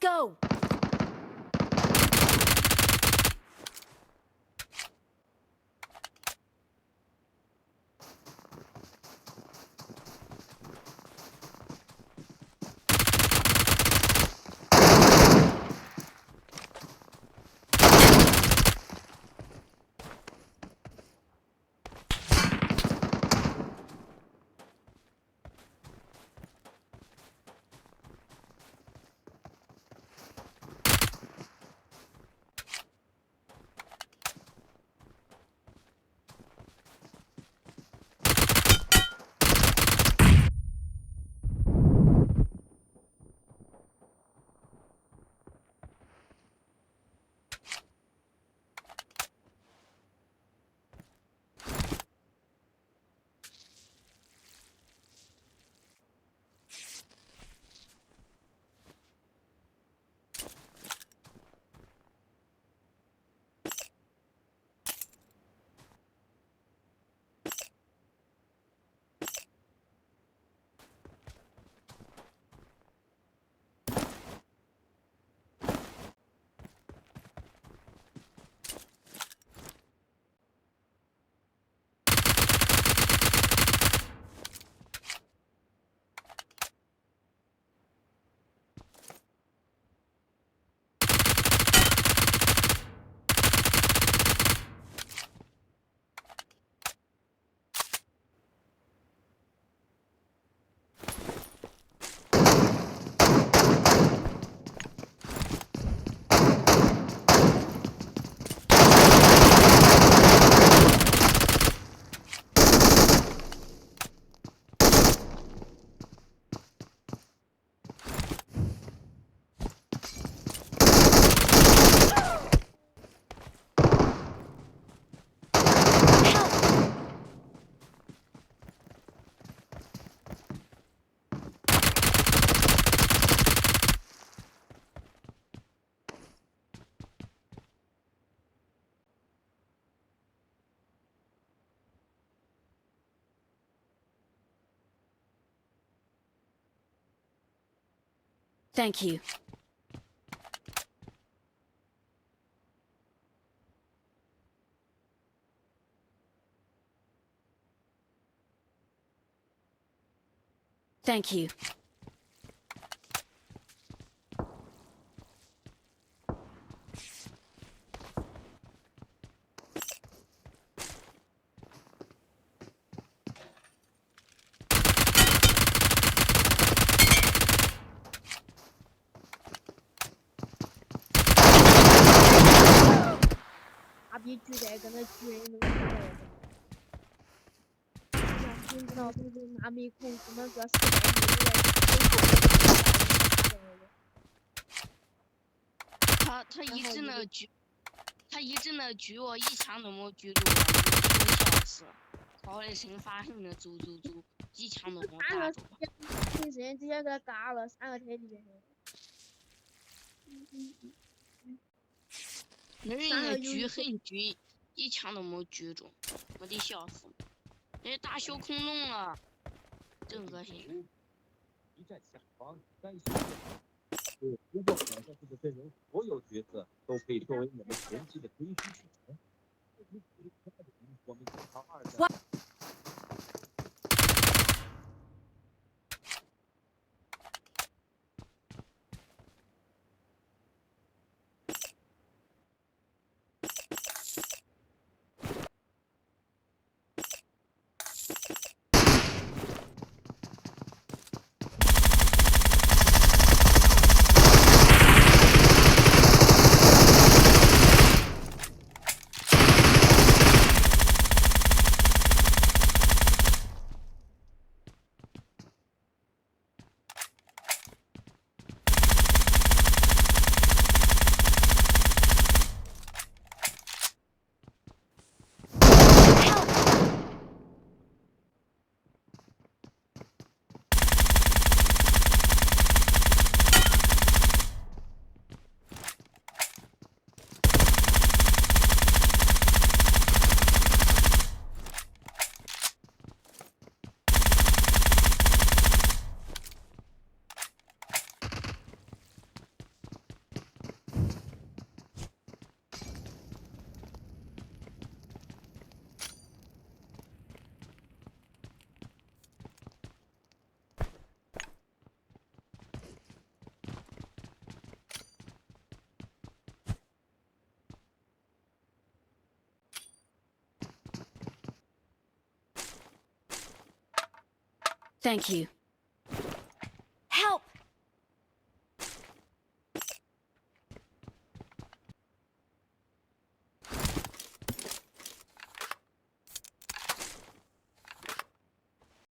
go! Thank you. Thank you. Abi cüre gana cürenin uğradı. Şimdi ne yapayım? Abi konusuna gazete他一阵的狙我，一枪都没狙住我，我笑死。跑的生发狠的走，一枪都没打住。平时直接给他嘎了3个铁地。那人的狙很狙，一枪都没狙住，我得笑死。这打小恐龙了，真恶心。一战下方3如果选上这个阵容，所有角色都可以作为我们前期的推需选项。我们检查2战。Thank you.